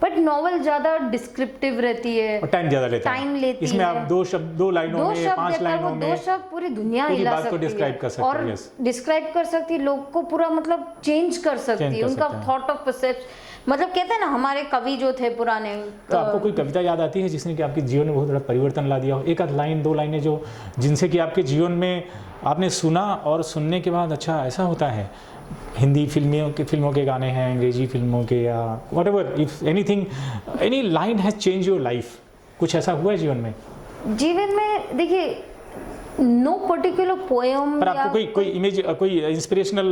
बट नॉवेल ज्यादा डिस्क्रिप्टिव रहती है और टाइम ज्यादा लेता है, टाइम लेती इसमें है। आप दो लाइनों में, 5 लाइनों में, 2 शब्द पूरी दुनिया हिला सकती है और डिस्क्राइब कर सकती है, लोग को पूरा मतलब चेंज कर सकती है, उनका थॉट ऑफ परसेप्शन। मतलब कहते हैं ना, हमारे कवि जो थे पुराने। तो आपको कोई कविता याद आती है जिसने कि आपके जीवन में बहुत बड़ा परिवर्तन ला दिया हो? एक आध लाइन, 2 लाइनें जो जिनसे कि आपके जीवन में आपने सुना और सुनने के बाद अच्छा ऐसा होता है। हिंदी फिल्मों के गाने हैं, अंग्रेजी फिल्मों के, या whatever, if anything, any line has change your life, कुछ ऐसा हुआ है जीवन में? जीवन में देखिए, नो पर्टिकुलर पोएम पर आपको कोई इमेज, कोई इंस्पिरेशनल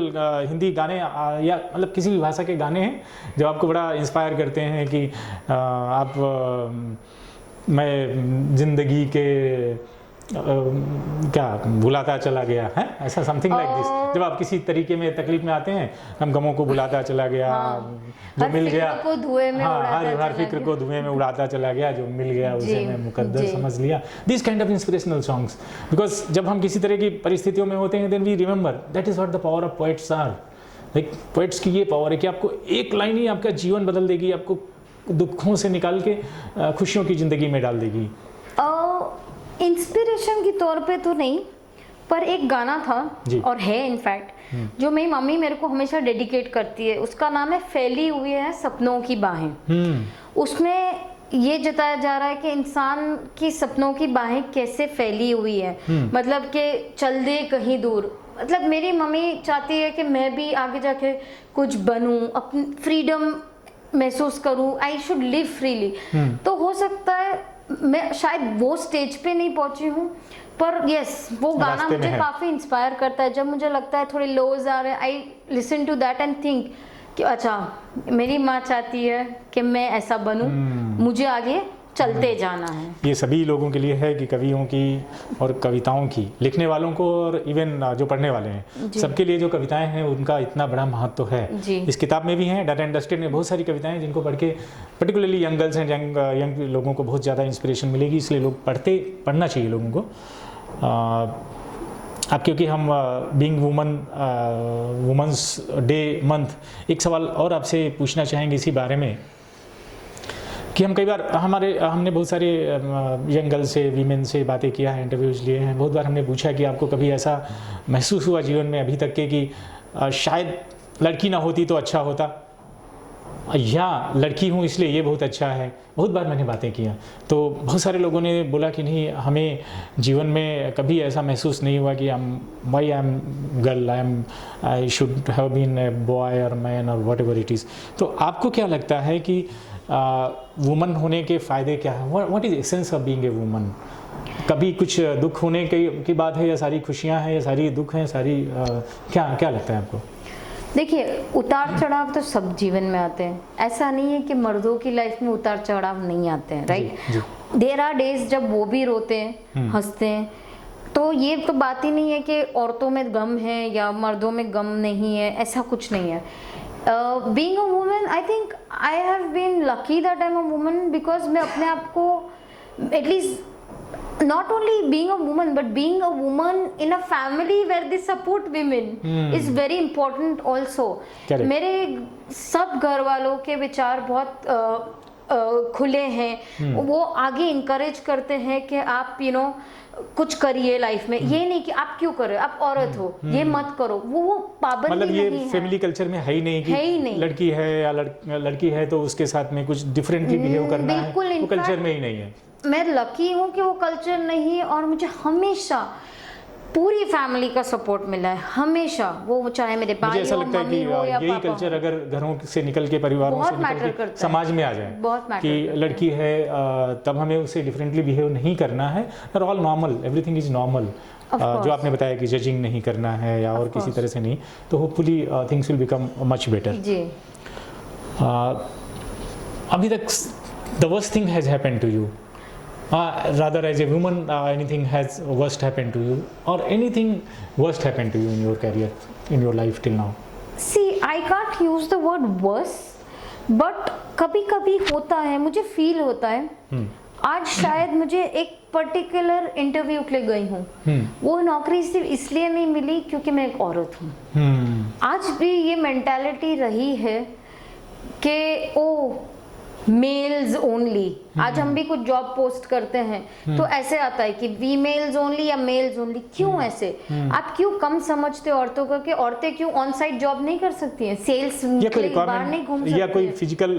हिंदी गाने या मतलब किसी भी भाषा के गाने हैं जो आपको बड़ा इंस्पायर करते हैं कि आप मैं जिंदगी के क्या भुलाता चला गया है, ऐसा समथिंग लाइक दिस, जब आप किसी तरीके में तकलीफ में आते हैं, हम गमों को भुलाता चला गया, जो मिल गया को धुएं में हर फिक्र को धुएं में उड़ाता चला गया, जो मिल गया उसे मैं मुकद्दर समझ लिया, this kind of inspirational songs. Because जब हम किसी तरह की परिस्थितियों में होते हैं, then we remember that is what the power of poets are. Like poets की ये पावर है कि आपको एक लाइन ही आपका जीवन बदल देगी, आपको दुखों से निकाल के खुशियों की जिंदगी में डाल देगी। इंस्पिरेशन के तौर पे तो नहीं, पर एक गाना था और है इनफैक्ट जो मेरी मम्मी मेरे को हमेशा डेडिकेट करती है, उसका नाम है फैली हुई है सपनों की बाहें। उसमें ये जताया जा रहा है कि इंसान की सपनों की बाहें कैसे फैली हुई है, मतलब कि चल दे कहीं दूर। मतलब मेरी मम्मी चाहती है कि मैं भी आगे जाके कुछ बनूं, अपनी फ्रीडम महसूस करूं, आई शुड लिव फ्रीली। तो हो सकता है मैं शायद वो स्टेज पे नहीं पहुंची हूँ, पर यस वो गाना मुझे काफ़ी इंस्पायर करता है। जब मुझे लगता है थोड़े लोज आ रहे हैं, I listen to that and think कि अच्छा मेरी माँ चाहती है कि मैं ऐसा बनूं, मुझे आगे चलते जाना है। ये सभी लोगों के लिए है कि कवियों की और कविताओं की, लिखने वालों को और इवन जो पढ़ने वाले हैं, सबके लिए जो कविताएं हैं उनका इतना बड़ा महत्व है। इस किताब में भी हैं, डन एंड डस्टेड में बहुत सारी कविताएं जिनको पढ़ के particularly young girls and young लोगों को बहुत ज़्यादा इंस्पिरेशन मिलेगी, इसलिए लोग पढ़ना चाहिए लोगों को। अब क्योंकि हम बीइंग वुमेंस डे मंथ, एक सवाल और आपसे पूछना चाहेंगे इसी बारे में कि हम कई बार हमने बहुत सारे यंग गर्ल से, वीमेन से बातें किया है, इंटरव्यूज़ लिए हैं, बहुत बार हमने पूछा कि आपको कभी ऐसा महसूस हुआ जीवन में अभी तक के कि शायद लड़की ना होती तो अच्छा होता, या लड़की हूँ इसलिए ये बहुत अच्छा है। बहुत बार मैंने बातें किया तो बहुत सारे लोगों ने बोला कि नहीं, हमें जीवन में कभी ऐसा महसूस नहीं हुआ कि I am girl, I should have been a boy और मैन और वट एवर इट इज़। तो आपको क्या लगता है कि वुमन होने के फ़ायदे क्या हैं? What is essence of being a woman? कभी कुछ दुख होने की बात है या सारी खुशियाँ हैं या सारी दुख हैं, सारी क्या लगता है आपको? देखिए, उतार चढ़ाव तो सब जीवन में आते हैं, ऐसा नहीं है कि मर्दों की लाइफ में उतार चढ़ाव नहीं आते हैं, राइट? देयर आर डेज जब वो भी रोते हैं, हंसते हैं, तो ये तो बात ही नहीं है कि औरतों में गम है या मर्दों में गम नहीं है, ऐसा कुछ नहीं है। Being a woman, I think I have been lucky that I am a woman, because मैं अपने आप को at least not only being a woman but being a woman in a family where they support women is very important also. मेरे सब घर वालों के विचार बहुत खुले हैं, वो आगे इंकरेज करते हैं कि आप कुछ करिए लाइफ में, ये नहीं कि आप क्यों करो, आप औरत हो ये मत करो, वो पाबंदी मतलब नहीं है। ये फैमिली कल्चर में है ही नहीं कि है ही नहीं। लड़की है या लड़की है तो उसके साथ में कुछ डिफरेंटली बिहेव करना है, वो कल्चर में ही नहीं है। मैं लकी हूँ कि वो कल्चर नहीं है और मुझे हमेशा पूरी फैमिली का सपोर्ट मिला है, हमेशा, वो चाहे मेरे भाई हो, मम्मी हो या यही कल्चर अगर घरों से निकल के, परिवारों से निकल के समाज में आ जाए कि लड़की है तब हमें उसे डिफरेंटली बिहेव नहीं करना है, और all normal, everything is normal. जो आपने बताया कि जजिंग नहीं करना है या और किसी तरह से नहीं, तो hopefully things will become much better. जी अभी तक the worst thing has happened to you, rather as a woman, anything has worst happened to you or anything worst happened to you in your career, in your life till now? See, I can't use the word worst, but कभी कभी होता है, मुझे feel होता है। आज शायद मुझे एक पर्टिकुलर इंटरव्यू के लिए गई हूँ, वो नौकरी सिर्फ इसलिए नहीं मिली क्योंकि मैं एक औरत हूँ। आज भी ये मेंटालिटी रही है कि ओ मेल्स ओनली। आज हम भी कुछ जॉब पोस्ट करते हैं तो ऐसे आता है कि फीमेल्स ओनली या मेल्स ओनली। क्यों ऐसे? आप क्यों कम समझते हो औरतों को कि औरतें क्यों ऑन साइट जॉब नहीं कर सकती हैं, सेल्स बाहर नहीं घूम सकती या कोई फिजिकल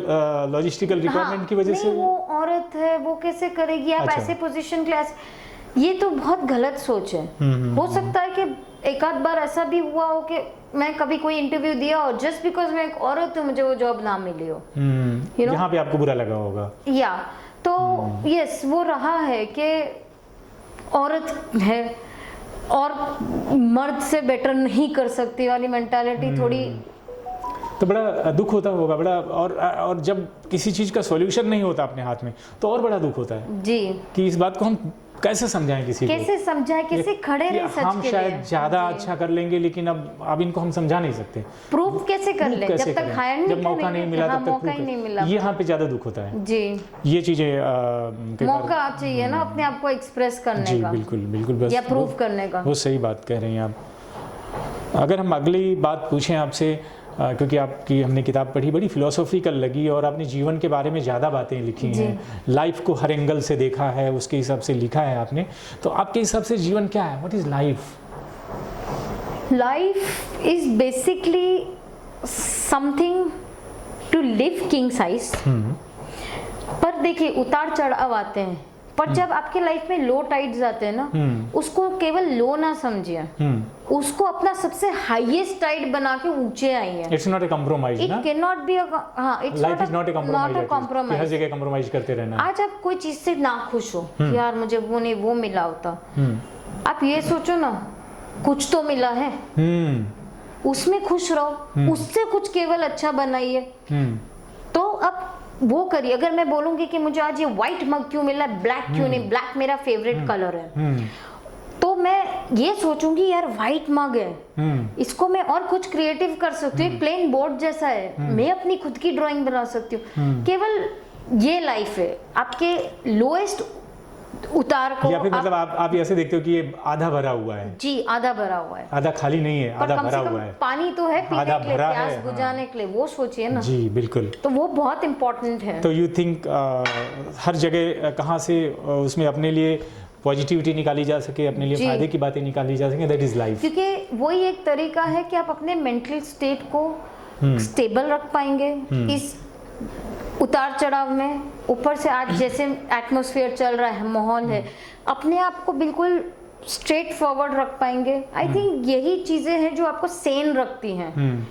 लॉजिस्टिकल रिक्वायरमेंट की वजह से? वो औरत है, वो कैसे करेगी? आप ऐसे पोजीशन क्लास, ये तो बहुत गलत सोच है। हो सकता है कि एक आध बार ऐसा भी हुआ हो कि मैं कभी कोई इंटरव्यू दिया और जस्ट बिकॉज मैं एक औरत हूँ मुझे वो जॉब ना मिली हो, यहाँ पे आपको बुरा लगा होगा। या तो यस वो रहा है कि औरत है और मर्द से बेटर नहीं कर सकती वाली मेंटालिटी थोड़ी। तो बड़ा दुख होता होगा, बड़ा। और जब किसी चीज़ का सॉल्यूशन नहीं होता अपने हाथ में तो और बड़ा दुख होता है जी, कि इस बात को हम कैसे समझाएं किसी को, कैसे समझाएं, कैसे खड़े कि रहे सच हम के शायद लिए। ज़्यादा अच्छा कर लेंगे लेकिन अब इनको हम समझा नहीं सकते। प्रूफ कैसे कर Proof ले कैसे जब तक करें? हायर नहीं जब मौका नहीं मिला तब तक मौका proof ही नहीं है। मिला। यहाँ पे ज़्यादा दुख होता है। जी, ये चीज़ें कई बार- मौका चाहिए ना अपने आप को एक्सप्रेस करने जी का बिल्कुल बिल्कुल, बस या प्रूफ करने का। वो सही बात कह रही हैं आप। अगर हम अगली बात पूछें आपसे, क्योंकि आपकी हमने किताब पढ़ी, बड़ी फिलोसॉफिकल लगी और आपने जीवन के बारे में ज़्यादा बातें लिखी जी। हैं, लाइफ को हर एंगल से देखा है, उसके हिसाब से लिखा है आपने। तो आपके हिसाब से जीवन क्या है? What is life? Life is basically something to live king size. पर देखिए उतार चढ़ाव आते हैं, पर जब आपके लाइफ में लो टाइड्स आते हैं ना, उसको केवल लो ना समझिए, उसको अपना सबसे हाईएस्ट टाइड बना के ऊंचे आइए। It's not a compromise it ना, can not be life is not a compromise कि हर जगह कॉम्प्रोमाइज करते रहना है। आज आप कोई चीज से ना खुश हो कि यार मुझे वो नहीं वो मिला होता, आप ये सोचो ना कुछ तो मिला है, उसमें खुश रहो, उससे कुछ केवल अच्छा बनाइए। तो अब वो करिए। अगर मैं बोलूंगी कि मुझे आज ये व्हाइट मग क्यों मिला, ब्लैक क्यों नहीं, ब्लैक मेरा फेवरेट कलर है, तो मैं ये सोचूंगी यार व्हाइट मग है, इसको मैं और कुछ क्रिएटिव कर सकती हूँ। प्लेन बोर्ड जैसा है, मैं अपनी खुद की ड्राइंग बना सकती हूँ। केवल ये लाइफ है, आपके लोएस्ट उतार को या फिर मतलब आप ऐसे देखते हो कि ये आधा भरा हुआ है? जी, आधा भरा हुआ है, आधा खाली नहीं है, पर आधा कम भरा से कम हुआ है। पानी तो है पीने आधा के लिए, भरा प्यास है, बुझाने के लिए, वो सोचिए ना। जी बिल्कुल। तो वो बहुत इम्पोर्टेंट है। तो यू थिंक हर जगह कहाँ से उसमें अपने लिए पॉजिटिविटी निकाली जा सके, अपने लिए जी। फायदे की बातें निकाली जा सके, दैट इज लाइफ। क्योंकि वही एक तरीका है कि आप अपने मेंटल स्टेट को स्टेबल रख पाएंगे इस उतार चढ़ाव में। ऊपर से आज जैसे एटमॉस्फेयर चल रहा है, माहौल है, अपने आप को बिल्कुल स्ट्रेट फॉरवर्ड रख पाएंगे। आई थिंक यही चीजें हैं जो आपको सेन रखती हैं,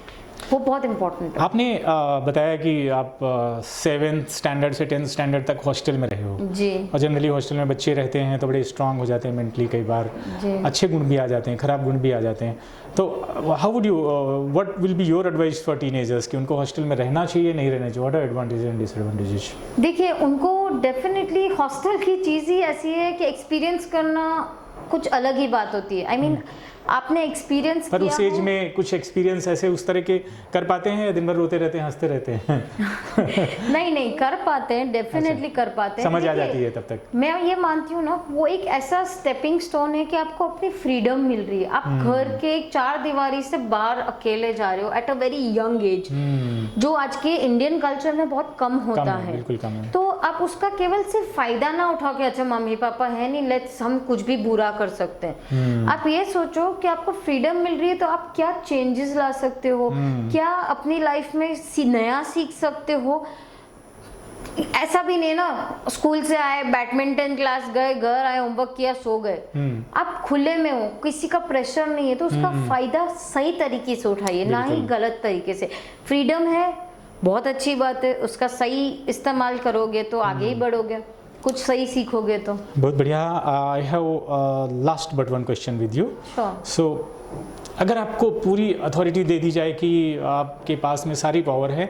वो बहुत इंपॉर्टेंट है। आपने बताया कि आप 7th स्टैंडर्ड से 10th स्टैंडर्ड तक हॉस्टल में रहे हो, जी और जनरली हॉस्टल में बच्चे रहते हैं तो बड़े स्ट्रांग हो जाते हैं मेंटली, कई बार जी। अच्छे गुण भी आ जाते हैं, खराब गुण भी आ जाते हैं। तो how would you what will be your advice for teenagers कि उनको हॉस्टल में रहना चाहिए, नहीं रहना चाहिए? What are advantages and disadvantages? देखिए उनको डेफिनेटली हॉस्टल की चीज़ ही ऐसी है कि एक्सपीरियंस करना कुछ अलग ही बात होती है। आई मीन आपने एक्सपीरियंस पर किया उस एज हो। में कुछ एक्सपीरियंस ऐसे उस तरह के कर पाते हैं या दिन भर रोते रहते हैं, हंसते रहते हैं? नहीं कर पाते हैं, डेफिनेटली कर पाते हैं। समझ आ देखिए, जाती है तब तक। मैं ये मानती हूँ ना, वो एक ऐसा स्टेपिंग स्टोन है कि आपको अपनी फ्रीडम मिल रही है। आप घर के एक 4 दीवारी से बाहर अकेले जा रहे हो at a very young age, जो आज के इंडियन कल्चर में बहुत कम होता कम है, है। बिल्कुल कम है। तो आप उसका केवल सिर्फ फायदा ना उठा के अच्छा मम्मी पापा है नहीं, लेट्स हम कुछ भी बुरा कर सकते हैं। आप ये सोचो कि आपको फ्रीडम मिल रही है तो आप क्या चेंजेस ला सकते हो, क्या अपनी लाइफ में नया सीख सकते हो। ऐसा भी नहीं ना स्कूल से आए, बैडमिंटन क्लास गए, घर आए, होमवर्क किया, सो गए। आप खुले में हो, किसी का प्रेशर नहीं है, तो उसका फायदा सही तरीके से उठाइए, ना ही गलत तरीके से। फ्रीडम है, बहुत अच्छी बात है, उसका सही इस्तेमाल करोगे तो आगे ही बढ़ोगे, कुछ सही सीखोगे तो। बहुत बढ़िया। I have last but one question with you. So अगर आपको पूरी अथॉरिटी दे दी जाए कि आपके पास में सारी पावर है,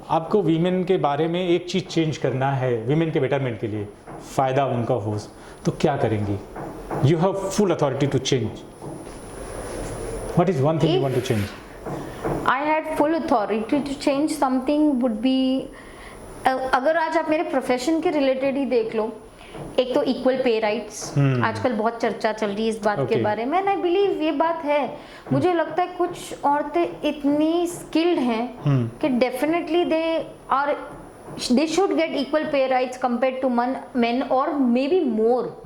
आपको वीमेन के बारे में एक चीज़ चेंज करना है, वीमेन के बेटरमेंट के लिए, फ़ायदा उनका हो, तो क्या करेंगी? You have full authority to change. What is one thing you want to change? I had full authority to change something would be अगर आज आप मेरे प्रोफेशन के रिलेटेड ही देख लो, एक तो इक्वल पे राइट्स, आजकल बहुत चर्चा चल रही है इस बात के Okay. बारे में, एंड आई बिलीव ये बात है। मुझे लगता है कुछ औरतें इतनी स्किल्ड हैं कि definitely they should get equal pay rights compare to men और मे बी मोर।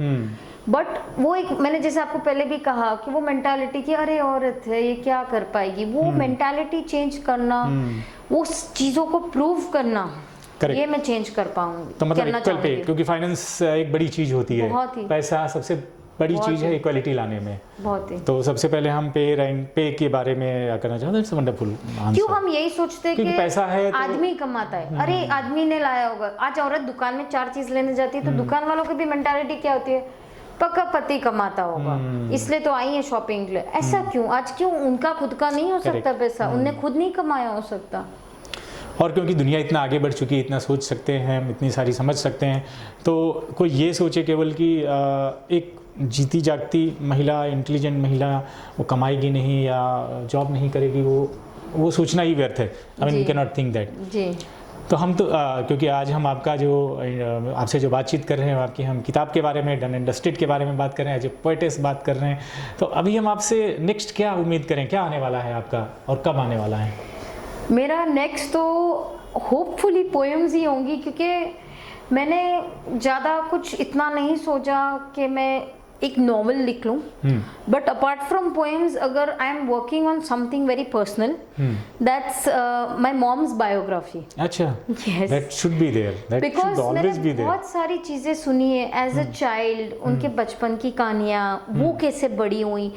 बट वो एक, मैंने जैसे आपको पहले भी कहा कि वो मेंटालिटी कि अरे औरत है ये क्या कर पाएगी, वो मेंटालिटी चेंज करना, वो चीज़ों को प्रूव करना, Correct. ये मैं चेंज कर पाऊंगी। तो मतलब करना इक्वल पे, चाहूंगी। क्योंकि फाइनेंस एक बड़ी चीज़ होती है, बहुत ही। पैसा सबसे बड़ी बहुत चीज़ है ही। इक्वलिटी लाने में। बहुत ही। तो सबसे पहले हम पे के बारे में करना चाहते हैं। It's wonderful answer. क्यों हम यही सोचते हैं क्योंकि कि पैसा है तो- आदमी कमाता है, अरे आदमी ने लाया होगा। आज औरत दुकान में 4 चीज लेने जाती है तो दुकान वालों की भी मेंटालिटी क्या होती है, पक्का पति कमाता होगा, इसलिए तो आई है शॉपिंग के लिए। ऐसा क्यों? आज क्यों उनका खुद का नहीं हो सकता पैसा? उनने खुद नहीं कमाया हो सकता? और क्योंकि दुनिया इतना आगे बढ़ चुकी है, इतना सोच सकते हैं हम, इतनी सारी समझ सकते हैं, तो कोई ये सोचे केवल कि एक जीती जागती महिला, इंटेलिजेंट महिला वो कमाएगी नहीं या जॉब नहीं करेगी, वो सोचना ही व्यर्थ है। I mean we can not think that. जी। तो हम तो क्योंकि आज हम आपका जो आपसे जो बातचीत कर रहे हैं, आपकी हम किताब के बारे में, डन एंड डस्टेड के बारे में बात कर रहे हैं, एज ए पोएटेस बात कर रहे हैं, तो अभी हम आपसे नेक्स्ट क्या उम्मीद करें, क्या आने वाला है आपका और कब आने वाला है? मेरा नेक्स्ट तो होपफुली पोएम्स ही होंगी, क्योंकि मैंने ज़्यादा कुछ इतना नहीं सोचा कि मैं एक नॉवल लिख लूँ, बट अपार्ट फ्रॉम पोएम्स अगर I am working on something very personal, that's my mom's biography. अच्छा, Yes. That should be there, that should because always be मैंने देयर। बहुत सारी चीज़ें सुनी है एज अ चाइल्ड, उनके बचपन की कहानियाँ, वो कैसे बड़ी हुई,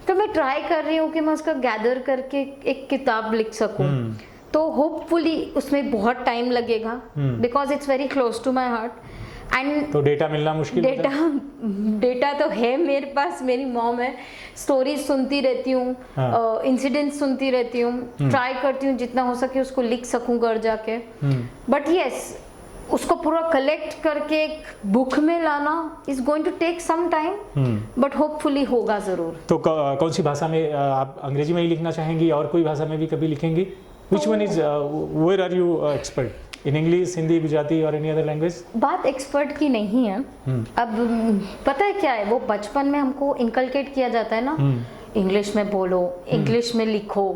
तो मैं ट्राई कर रही हूँ कि मैं उसका गैदर करके एक किताब लिख सकूँ। तो होपफुली उसमें बहुत टाइम लगेगा, because it's very close to my heart. And तो डेटा मिलना मुश्किल होता है? डेटा तो है मेरे पास, मेरी मॉम है, स्टोरीज सुनती रहती हूँ, इंसिडेंट्स सुनती रहती हूँ, ट्राई करती हूँ जितना हो सके उसको लिख सकूँ घर जाके। बट यस, उसको पूरा कलेक्ट करके एक बुक में लाना is going to take some time, but hopefully होगा ज़रूर। तो कौन सी भाषा में आप अंग्रेजी में ही लिखना चाहेंगी और कोई भाषा में भी कभी लिखेंगी? Which one is, where are you expert? In English, Hindi, Gujarati और एनी अदर लैंग्वेज? बात एक्सपर्ट की नहीं है। अब पता है क्या है, वो बचपन में हमको इनकलकेट किया जाता है ना, इंग्लिश में बोलो, इंग्लिश में लिखो,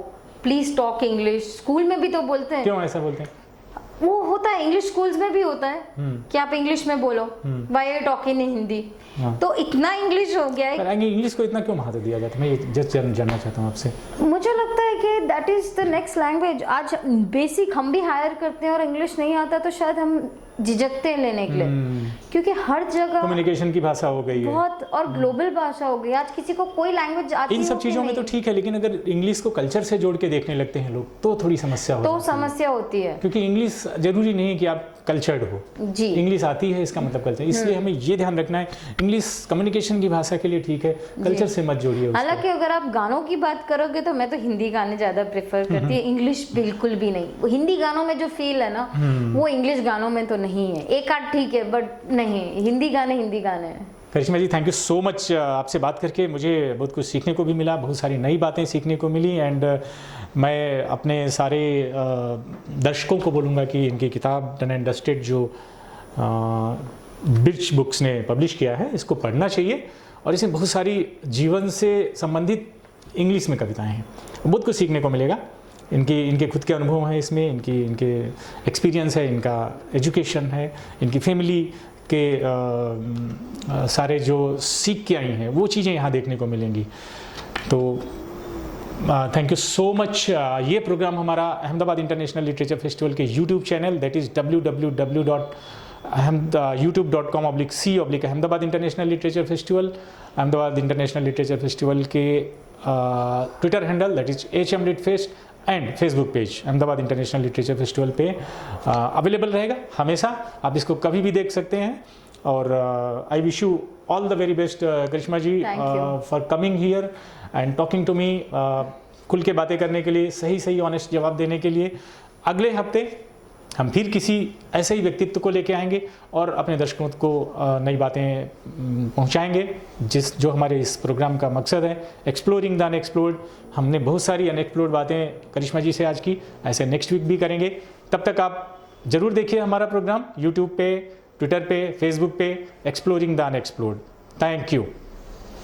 प्लीज टॉक इंग्लिश। स्कूल में भी तो बोलते हैं। क्यों ऐसा बोलते हैं? वो होता है, इंग्लिश स्कूल्स में भी होता है कि आप इंग्लिश में बोलो, why are talking in Hindi. तो इतना इंग्लिश हो गया है। पर इंग्लिश को इतना क्यों महत्व दिया जाता है? मैं ये जस्ट जानना चाहता हूँ आपसे। मुझे लगता है कि that is the next language. आज बेसिक हम भी हायर करते हैं और इंग्लिश नहीं आता तो शायद हम झिझकते हैं लेने के लिए, क्योंकि हर जगह कम्युनिकेशन की भाषा हो गई है बहुत, और ग्लोबल भाषा हो गई। आज किसी को कोई लैंग्वेज आती इन सब चीज़ों में तो ठीक है, लेकिन अगर इंग्लिश को कल्चर से जोड़ के देखने लगते हैं लोग तो थोड़ी समस्या हो तो जाती है। समस्या होती है, क्योंकि इंग्लिश जरूरी नहीं है कि आप कल्चर्ड हो, जी। इंग्लिश आती है इसका मतलब कल्चर, इसलिए हमें ये ध्यान रखना है इंग्लिश कम्युनिकेशन की भाषा के लिए ठीक है, कल्चर से मत जोड़िए उसको। हालांकि अगर आप गानों की बात करोगे तो मैं तो हिंदी गाने ज्यादा प्रेफर करती है, इंग्लिश बिल्कुल भी नहीं। वो हिंदी गानों में जो फील है ना, वो इंग्लिश गानों में तो नहीं है। एक आध ठीक है, बट नहीं, हिंदी गाने हैं। करिश्मा जी, थैंक यू सो मच। आपसे बात करके मुझे बहुत कुछ सीखने को भी मिला, बहुत सारी नई बातें सीखने को मिली। एंड मैं अपने सारे दर्शकों को बोलूँगा कि इनकी किताब डन एंड डस्टेड जो बिर्च बुक्स ने पब्लिश किया है, इसको पढ़ना चाहिए। और इसमें बहुत सारी जीवन से संबंधित इंग्लिश में कविताएं हैं, बहुत कुछ सीखने को मिलेगा। इनके खुद के अनुभव हैं इसमें, इनके एक्सपीरियंस है, इनका एजुकेशन है, इनकी फैमिली के सारे जो सीख के आई हैं वो चीज़ें यहाँ देखने को मिलेंगी। तो थैंक यू सो मच। ये प्रोग्राम हमारा अहमदाबाद इंटरनेशनल लिटरेचर फेस्टिवल के यूट्यूब चैनल, दैट इज़ www.youtube.com/c/अहमदाबाद international literature festival, Ahmedabad international literature festival के Twitter handle that is HMLitFest and Facebook page Ahmedabad international literature festival पे अवेलेबल रहेगा हमेशा। आप इसको कभी भी देख सकते हैं। और I wish you all the very best Karishma ji for coming here and talking to me, खुल के बातें करने के लिए, सही ऑनेस्ट जवाब देने के लिए। अगले हफ्ते हम फिर किसी ऐसे ही व्यक्तित्व को लेके आएंगे और अपने दर्शकों को नई बातें पहुंचाएंगे, जो हमारे इस प्रोग्राम का मकसद है, एक्सप्लोरिंग द अनएक्सप्लोर्ड। हमने बहुत सारी अनएक्सप्लोर्ड बातें करिश्मा जी से आज की, ऐसे नेक्स्ट वीक भी करेंगे। तब तक आप ज़रूर देखिए हमारा प्रोग्राम यूट्यूब पे, ट्विटर पे, फेसबुक पे, exploring the unexplored. Thank you.